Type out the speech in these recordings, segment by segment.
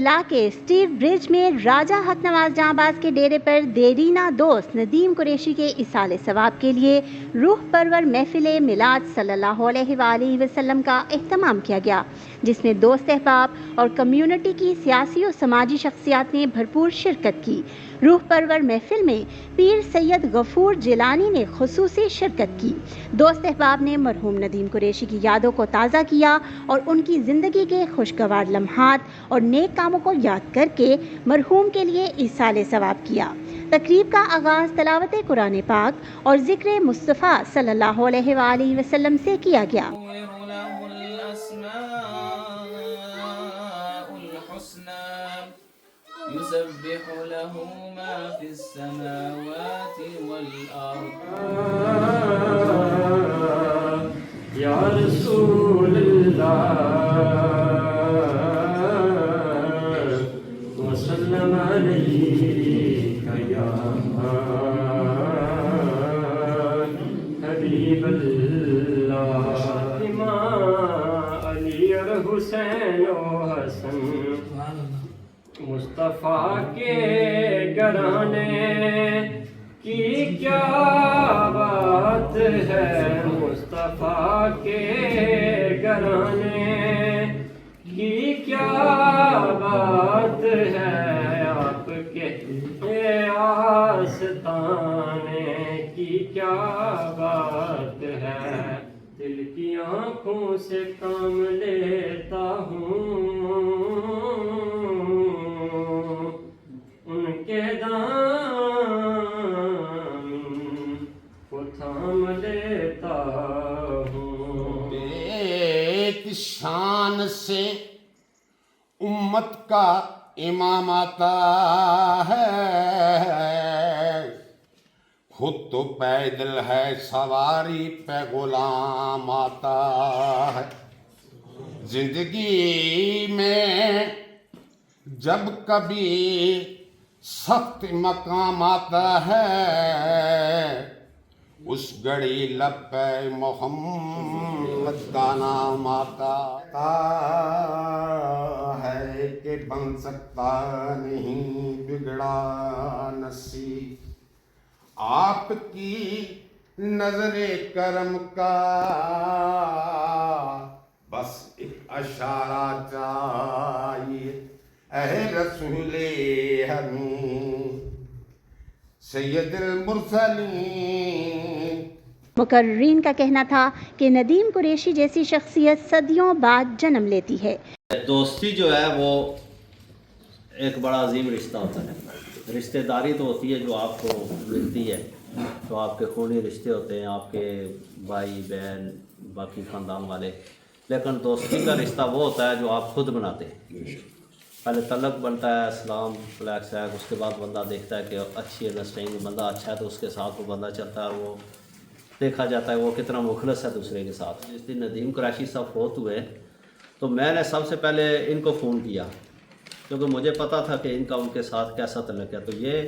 علاقے اسٹیو برج میں راجہ حق نواز جہاں باز کے ڈیرے پر دیرینہ دوست ندیم قریشی کے ایصال ثواب کے لیے روح پرور محفل میلاد صلی اللہ علیہ وآلہ وسلم کا اہتمام کیا گیا، جس میں دوست احباب اور کمیونٹی کی سیاسی و سماجی شخصیات نے بھرپور شرکت کی۔ روح پرور محفل میں پیر سید غفور جیلانی نے خصوصی شرکت کی۔ دوست احباب نے مرحوم ندیم قریشی کی یادوں کو تازہ کیا اور ان کی زندگی کے خوشگوار لمحات اور نیک کاموں کو یاد کر کے مرحوم کے لیے ایصال ثواب کیا۔ تقریب کا آغاز تلاوت قرآن پاک اور ذکر مصطفیٰ صلی اللہ علیہ وآلہ وسلم سے کیا گیا۔ يسبح له ما في السماوات والأرض يا رسول الله وسلم عليك يا حبيب الله امام علی اور حسین و حسن مصطفیٰ کے گھرانے کی کیا بات ہے، مصطفیٰ کے گھرانے کی کیا بات ہے، آپ کے آستانے کی کیا بات ہے، دل کی آنکھوں سے کام لیتا ہوں، کے دامن کو تھام لیتا ہوں۔ ایک شان سے امت کا امام آتا ہے، خود تو پیدل ہے سواری پہ غلام آتا ہے، زندگی میں جب کبھی سخت مقام آتا ہے، اس گھڑی لب پہ محمد کا نام آتا ہے کہ بن سکتا نہیں بگڑا نصیب آپ کی نظر کرم کا، بس ایک اشارہ چاہیے اے رسول حمید سید المرسلین۔ مقررین کا کہنا تھا کہ ندیم قریشی جیسی شخصیت صدیوں بعد جنم لیتی ہے۔ دوستی جو ہے وہ ایک بڑا عظیم رشتہ ہوتا ہے، رشتہ داری تو ہوتی ہے جو آپ کو ملتی ہے، تو آپ کے خونی رشتے ہوتے ہیں، آپ کے بھائی بہن باقی خاندان والے، لیکن دوستی کا رشتہ وہ ہوتا ہے جو آپ خود بناتے ہیں۔ پہلے تعلق بنتا ہے، اسلام فلیک سیک، اس کے بعد بندہ دیکھتا ہے کہ اچھی انڈرسٹینڈنگ، بندہ اچھا ہے تو اس کے ساتھ وہ بندہ چلتا ہے، وہ دیکھا جاتا ہے وہ کتنا مخلص ہے دوسرے کے ساتھ۔ جس دن ندیم قریشی صاحب فوت ہوئے تو میں نے سب سے پہلے ان کو فون کیا، کیونکہ مجھے پتا تھا کہ ان کا ان کے ساتھ کیسا تعلق ہے، تو یہ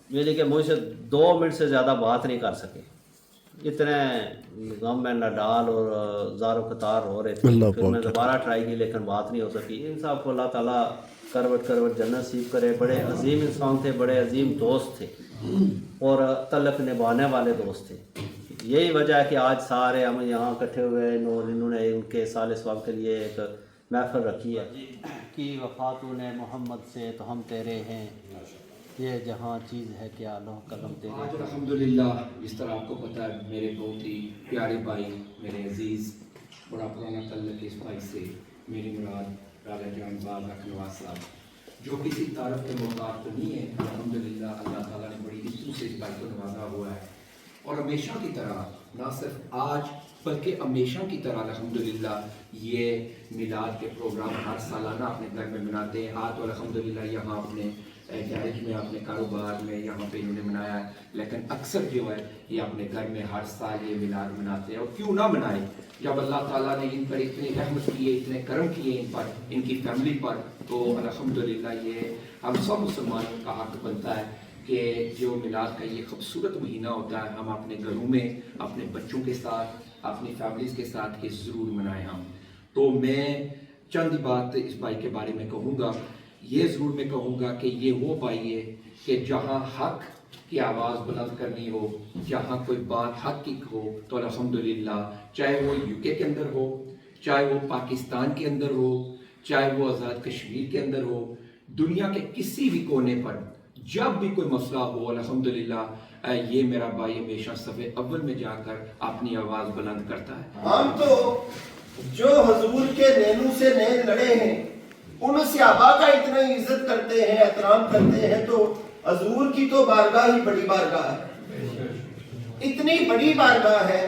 میری کہ مجھ سے 2 منٹ سے زیادہ بات نہیں کر سکے، اتنے غم میں نڈال اور زار و قطار ہو رہے تھے۔ پھر میں دوبارہ ٹرائی کی لیکن بات نہیں ہو سکی۔ ان صاحب کو اللہ تعالیٰ کروٹ جنت نصیب کرے، بڑے عظیم انسان تھے، بڑے عظیم دوست تھے اور تعلق نبھانے والے دوست تھے۔ یہی وجہ ہے کہ آج سارے ہم یہاں اکٹھے ہوئے، انہوں نے ان کے ایصال ثواب کے لیے ایک محفل رکھی ہے کہ وفاتوں نے محمد سے تو ہم تیرے ہیں، یہ جہاں چیز ہے کیا لوح قلم تیرے۔ آج الحمدللہ جس طرح آپ کو پتہ ہے میرے بہت ہی پیارے بھائی، میرے عزیز، بڑا پرانا تعلق اس بھائی سے، میری مراد راجہ جان باز حق نواز صاحب، جو کسی تعارف کے محتاج تو نہیں ہے، الحمدللہ اللہ تعالیٰ نے بڑی عزت سے اس بھائی کو نوازا ہوا ہے، اور ہمیشہ کی طرح نہ صرف آج بلکہ ہمیشہ کی طرح الحمدللہ یہ میلاد کے پروگرام ہر سالانہ اپنے گھر میں مناتے ہیں۔ آج تو الحمدللہ یہاں اپنے گیرج میں، اپنے کاروبار میں یہاں پہ انہوں نے منایا ہے، لیکن اکثر جو ہے یہ اپنے گھر میں ہر سال یہ میلاد مناتے ہیں، اور کیوں نہ منائے جب اللہ تعالیٰ نے ان پر اتنی رحمت کی ہے، اتنے کرم کیے ان پر، ان کی فیملی پر، تو الحمدللہ یہ ہم سب مسلمانوں کا حق بنتا ہے کہ جو میلاد کا یہ خوبصورت مہینہ ہوتا ہے ہم اپنے گھروں میں اپنے بچوں کے ساتھ، اپنی فیملیز کے ساتھ یہ ضرور منائیں ہم۔ تو میں चंद ही बात इस भाई के बारे में कहूँगा। ये ज़रूर मैं कहूँगा कि ये वो भाई है कि जहाँ हक की आवाज़ बुलंद करनी हो, जहाँ कोई बात हक की हो, तो अल्हम्दुलिल्लाह, चाहे वो यूके के अंदर हो, चाहे वो पाकिस्तान के अंदर हो, चाहे वो आज़ाद कश्मीर के अंदर हो, दुनिया के किसी भी कोने पर जब भी कोई मसला हो, अल्हम्दुलिल्लाह ये मेरा भाई हमेशा सफ़े अव्वल में जाकर अपनी आवाज़ बुलंद करता है। हम तो जो हजूर के नैनू से नैन लड़े हैं, उन सहाबा का इतना इज्जत करते हैं, एहतराम करते हैं, तो हजूर की तो बारगाह ही बड़ी बारगाह है, इतनी बड़ी बारगाह है।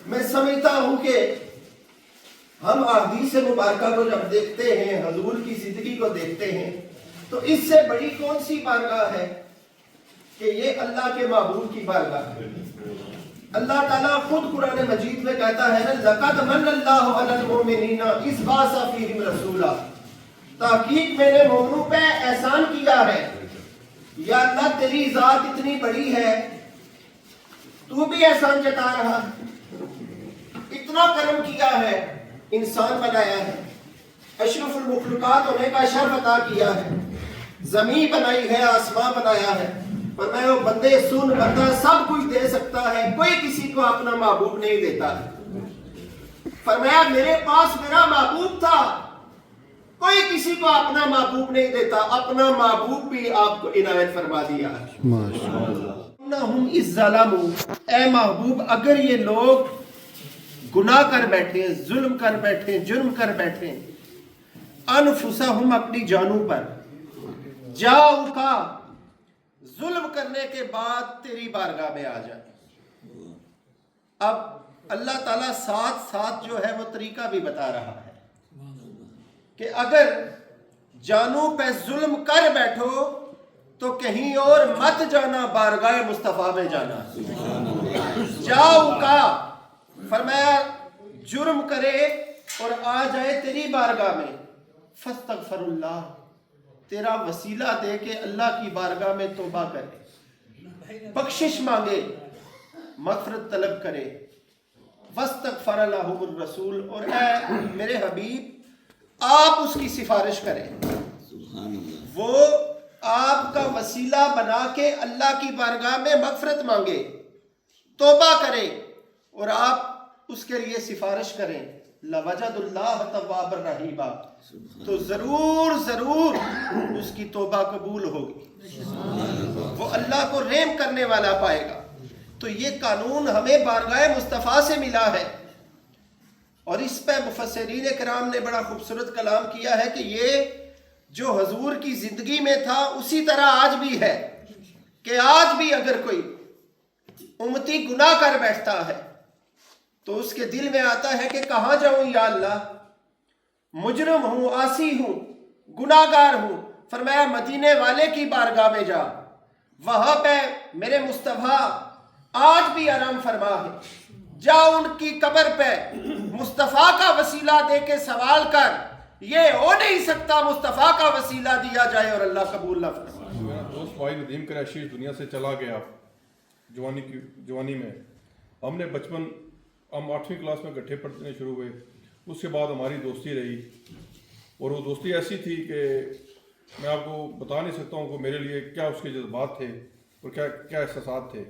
मैं समझता हूं कि हम अहदीस मुबारका को जब देखते हैं, हजूर की जिंदगी को देखते हैं, तो इससे बड़ी कौन सी बारगाह है कि ये अल्लाह के महबूब की बारगाह है। अल्लाह ताला खुद कुरान मजीद में कहता है ना, लक़द मन्नल्लाहु अलल मुमिनीना इज़ बाअसा फ़ीहिम रसूला, ताकीद मैंने मोमिनों पे एहसान किया है। या अल्लाह तेरी ज़ात इतनी बड़ी है, तू भी एहसान जता रहा है, इतना करम किया है, इंसान बनाया है, अशरफुल मखलूकात होने का शर्फ अता किया है, ज़मीन बनाई है, आसमां बनाया है, पर मैं वो बंदे सुन, बंदा सब कुछ दे सकता है, कोई किसी को अपना महबूब नहीं देता है। फरमाया मेरे पास मेरा महबूब था, कोई किसी को अपना महबूब नहीं देता, अपना महबूब भी आपको इनायत फरमा दिया। ऐ महबूब, अगर ये लोग गुनाह कर बैठे, जुल्म कर बैठे, जुर्म कर बैठे, अनफुसहुम अपनी जानों पर, जाओ का जुल्म करने के बाद तेरी बारगाह में आ जाए। अब अल्लाह ताला साथ साथ जो है वो तरीका भी बता रहा है कि अगर जानों पे जुल्म कर बैठो तो कहीं और मत जाना, बारगाह मुस्तफा में जाना। जाओ का फरमाया जुर्म करे और आ जाए तेरी बारगाह में, फस्तगफिरुल्लाह, तेरा वसीला दे के अल्लाह की बारगाह में तौबा करे, बख्शिश मांगे, मग़फ़िरत तलब करे, वस्तगफर लहुर रसूल, और ऐ मेरे हबीब आप उसकी सिफारिश करें, वो आपका वसीला बना के अल्लाह की बारगाह में मग़फ़िरत मांगे, तौबा करे और आप उसके लिए सिफारिश करें, लवजदुल्लाह तव्वाबर रहीमा, तो जरूर जरूर उसकी तौबा कबूल होगी, वो अल्लाह को रहम करने वाला पाएगा। तो ये कानून हमें बारगाह मुस्तफ़ा से मिला है, और इस पे मुफस्सिरीन किराम ने बड़ा खूबसूरत कलाम किया है कि ये जो हजूर की जिंदगी में था उसी तरह आज भी है, कि आज भी अगर कोई उम्मती गुनाह कर बैठता है तो उसके दिल में आता है कि कहाँ जाऊं या अल्लाह, मुजरिम हूं, आसी हूं, गुनाहगार हूं। फरमाया मदीने वाले की बारगाह में जा, वहां पे मेरे मुस्तफा आज भी आराम फरमा है, जा उनकी कब्र पे मुस्तफा का वसीला दे के सवाल कर, ये हो नहीं सकता मुस्तफा का वसीला दिया जाए और अल्लाह कबूल ना फरमाए। मेरा दोस्त भाई नदीम कराशी दुनिया से चला गया जवानी में। हमने बचपन, हम 8वीं क्लास में इकट्ठे पढ़ने शुरू हुए, उसके बाद हमारी दोस्ती रही, और वो दोस्ती ऐसी थी कि मैं आपको बता नहीं सकता हूँ कि मेरे लिए क्या उसके जज्बात थे और क्या क्या एहसास थे।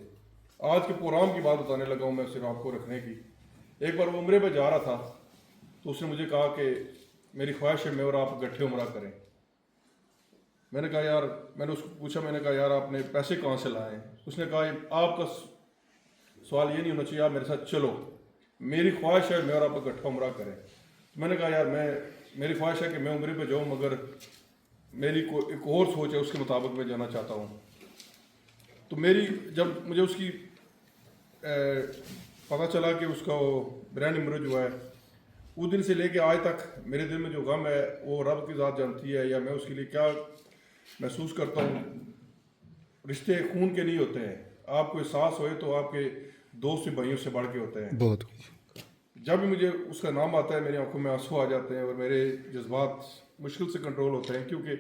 आज के प्रोग्राम की बात बताने लगा हूँ मैं सिर्फ आपको रखने की। एक बार वो उम्रे पे जा रहा था तो उसने मुझे कहा कि मेरी ख्वाहिश है मैं और आप इकट्ठे उम्रा करें। मैंने कहा यार, मैंने उसको पूछा, मैंने कहा यार आपने पैसे कहाँ से लाए? उसने कहा आपका सवाल ये नहीं होना चाहिए, आप मेरे साथ चलो, मेरी ख्वाहिश है मैं और आप इकट्ठा उम्रा करें। तो मैंने कहा यार मेरी ख्वाहिश है कि मैं उम्रे पे जाऊँ, मगर मेरी एक और सोच है, उसके मुताबिक मैं जाना चाहता हूँ। तो जब मुझे उसकी पता चला कि उसका ब्रेन इमरेज हुआ है, उस दिन से लेके आज तक मेरे दिल में जो गम है वो रब की ज़ात जानती है, या मैं उसके लिए क्या महसूस करता हूँ। रिश्ते खून के नहीं होते हैं, आपको एहसास होए तो आपके दोस्त भाइयों से बढ़ के होते हैं। बहुत जब भी मुझे उसका नाम आता है मेरी आंखों में आंसू आ जाते हैं और मेरे जज्बात मुश्किल से कंट्रोल होते हैं, क्योंकि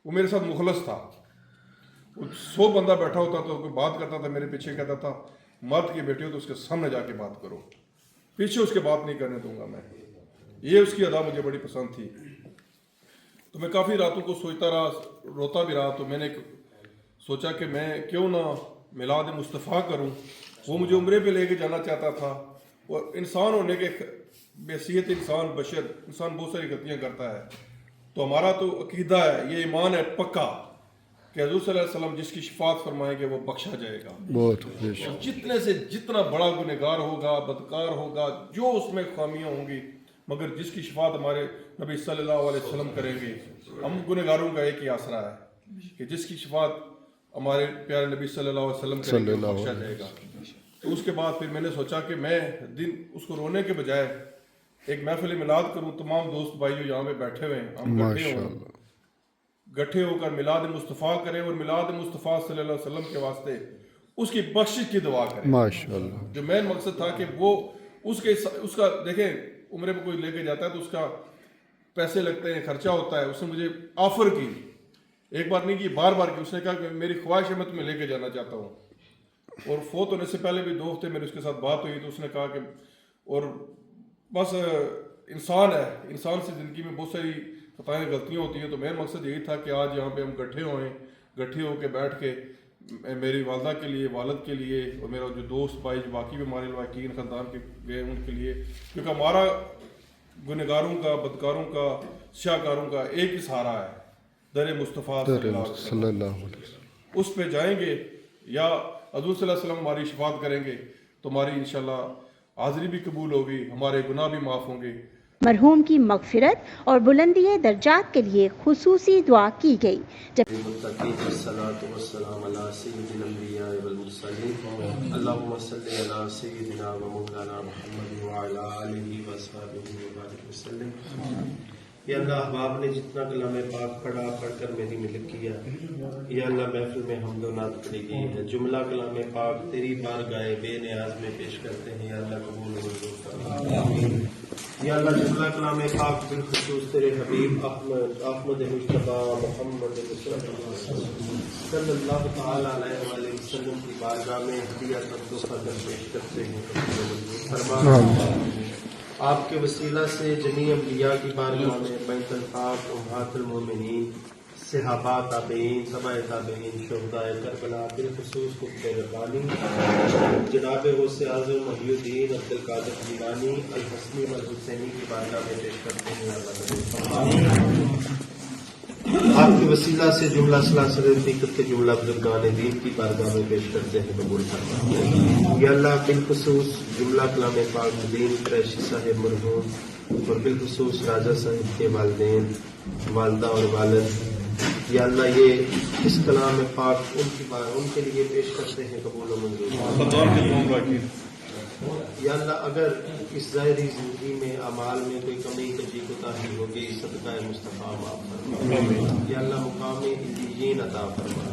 वो मेरे साथ मुखलस था। 100 बंदा बैठा होता तो कोई बात करता था, मेरे पीछे कहता था मर्द की बेटी हो तो उसके सामने जाके बात करो, पीछे उसके बात नहीं करने दूंगा मैं। ये उसकी अदा मुझे बड़ी पसंद थी। तो मैं काफ़ी रातों को सोचता रहा, रोता भी रहा। तो मैंने सोचा कि मैं क्यों ना मिलाद मुस्तफ़ा करूं। वो मुझे उम्रे पे लेके जाना चाहता था। और इंसान होने के हैसियत इंसान बहुत सारी गलतियां करता है। तो हमारा तो अकीदा है, ये ईमान है पक्का कि हज़ूर सल्लल्लाहु अलैहि वसल्लम जिसकी शिफात फरमाएंगे वो बख्शा जाएगा। बहुत जितने से जितना बड़ा गुनहगार होगा, बदकार होगा, जो उसमें खामियां होंगी, मगर जिसकी शिफात हमारे नबी सल्लल्लाहु अलैहि वसल्लम करेंगे। हम गुनहगारों का एक ही आसरा है कि जिसकी शिफात हमारे प्यारे नबी सल्लल्लाहु अलैहि वसल्लम करेंगे वो बख्शा जाएगा। तो उसके बाद फिर मैंने सोचा कि मैं दिन उसको रोने के बजाय एक महफिल मिलाद करूं। तमाम दोस्त भाई जो यहाँ पे बैठे हुए हैं, हम गठे होकर मिलाद मुस्तफ़ा करें और मिलाद मुस्तफ़ा सल्लल्लाहु अलैहि वसल्लम के वास्ते उसकी बख्शिश की दुआ करें। माशाअल्लाह। जो मेन मकसद था कि वो उसका देखें, उम्र पे कोई लेके जाता है तो उसका पैसे लगते हैं, खर्चा होता है। उसने मुझे ऑफर की, एक बार नहीं की, बार बार की। उसने कहा कि मेरी ख्वाहिश है, मैं तुम्हें लेके जाना चाहता हूँ। और फोत होने से पहले भी 2 हफ्ते मेरे उसके साथ बात हुई। तो उसने कहा कि और बस इंसान है, इंसान से ज़िंदगी में बहुत सारी खताएँ गलतियाँ होती हैं। तो मेरा मकसद यही था कि आज यहाँ पे हम गठे होके बैठ के मेरी वालदा के लिए, वालद के लिए और मेरा जो दोस्त भाई जो बाकी भी हमारे लवाकीन ख़ानदान के गए उनके लिए, क्योंकि हमारा गुनहगारों का, बदकारों का, शाहकारों का एक ही सहारा है, दर मुस्तफ़ा सल्लल्लाहु अलैहि वसल्लम। उस पे जाएंगे या हज़ूर सल्लल्लाहु अलैहि वसल्लम हमारी शिफात करेंगे तो हमारी इंशाल्लाह हाज़िरी भी कबूल होगी, हमारे गुनाह भी माफ़ होंगे। मरहूम की मगफिरत और बुलंदी दर्जात के लिए खुसूसी दुआ की गई। या अल्लाह अहबाब ने जितना कलाम पाक पढ़कर मेरी मिलक किया, या अल्लाह महफिल में हमदो नात पढ़ी गई है, जुमला कलाम पाक तेरी बारगाह बेनियाज में पेश करते हैं। या अल्लाह कबूल मंजूर फरमा। या अल्लाह जुमला कलाम पाक बिलखुसूस तेरे हबीब अहमद मुस्तफा मोहम्मद सल्लल्लाहु तआला अलैहि वसल्लम की बारगाह में हदिया तक़द्दुस पेश करते हैं। फरमा आपके वसीला से जमी अंबिया की बारगाह में बैतुल पाक उम्महातुल मोमिनीन, सहाबा, ताबईन, तबाए ताबईन, शुहदाए करबला, बिलखुसूस कुतुब रब्बानी जनाब गौसे आज़म मुहियुद्दीन अब्दुल कादिर जीलानी अल हसनी वल हुसैनी की बारगाह में पेश करते हैं। आपके वसीला से जुमला सलासल हकीकत के जुमला बुजुर्गान दीन की बारगाह में पेश करते हैं, कबूल फरमा। या अल्लाह बिलखुसूस जुमला कलाम पाक दीन कुरैशी साहिब मरहूम और बिलखुसूस राजा साहिब के वालिदैन, वालदा और वालिद, या अल्लाह ये इस कलाम पाक उनके लिए पेश करते हैं, कबूल मंजूर। या अल्लाह अगर इस ज़ाहिरी जिंदगी में अमाल में कोई कमी कजी कोताही होगी, सदका मुस्तफ़ा माफ़ फरमा। या अल्लाह मुकाम इल्लियीन अता फरमा।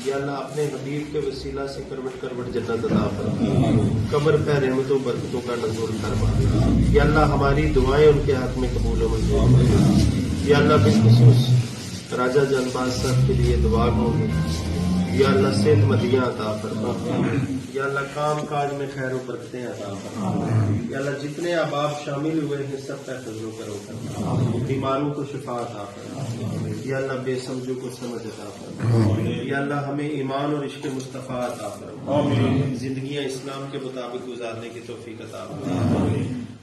या अल्लाह अपने हबीब के वसीला से करवट जन्नत अता फरमा, कब्र पे रहमतों बरकतों का नज़ुल फरमा। या अल्लाह हमारी दुआएं उनके हाथ में कबूल मंजूर। या अल्लाह बिलखुसूस राजा जानबाज साहब के लिए दुआ होगी। या अल्लाह सेहत मदियाँ अता फरमा। या अल्लाह काम काज में खैर बरकतें अता फरमा। या अल्लाह जितने अहबाब शामिल हुए हैं सब पे फजलो करो फरमा, बीमारों को शिफा अता फरमा। या अल्लाह बेसमझों को समझ अता फरमा। या अल्लाह हमें ईमान और इश्क मुस्तफ़ा अता फरमा, जिंदगियां इस्लाम के मुताबिक गुजारने की तौफीक अता फरमा।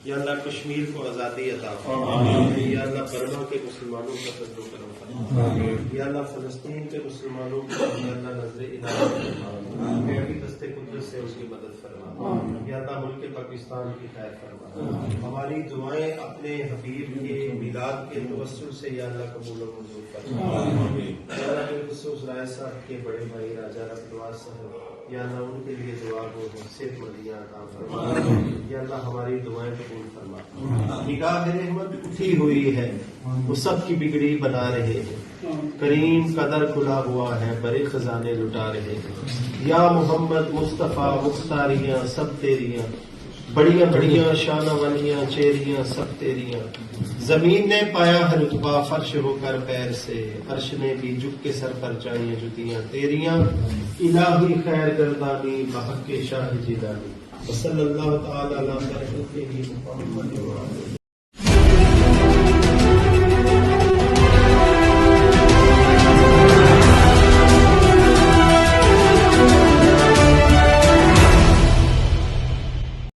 या अल्लाह कश्मीर को आज़ादी अता फरमा। या अल्लाह बर्मा के मुसलमानों का फजलो करो फरमा। या अल्लाह फ़लस्तीन के मुसलमानों को या अल्लाह नज़र इनायत फरमा, बेअबी दस्ते कुदरत से उसकी मदद फरमा। या अल्लाह मुल्क पाकिस्तान की खैर फरमा। हमारी दुआएं अपने हबीब के मिलाद के तवस्सुल से या अल्लाह कबूल मंजूर फरमा। या अल्लाह बिलखुसूस राय साहब के बड़े भाई राजा रब्बास साहब, या अल्लाह उनके लिए दुआ को सेहत मंदियाँ अता फरमा। या अल्लाह हमारी दुआएं कबूल फरमा। निगाह रहमत उठी हुई है, वो सब की बिगड़ी बना रहे हैं, करीम का दर खुला हुआ है, बड़े खजाने लुटा रहे हैं। या मोहम्मद मुस्तफ़ा मुख्तारियाँ सब तेरियाँ, बड़ियाँ बड़ियाँ शाना वालियाँ चेरियाँ सब तेरियाँ। जमीन ने पाया है रुतबा फर्श होकर पैर से, अर्श ने भी झुक के सर पर चाहिए जुतियाँ तेरियाँ। इलाही खैर गर्दानी बहक के शाह जिलानी। सल्लल्लाहु तआला अलैहि वसल्लम।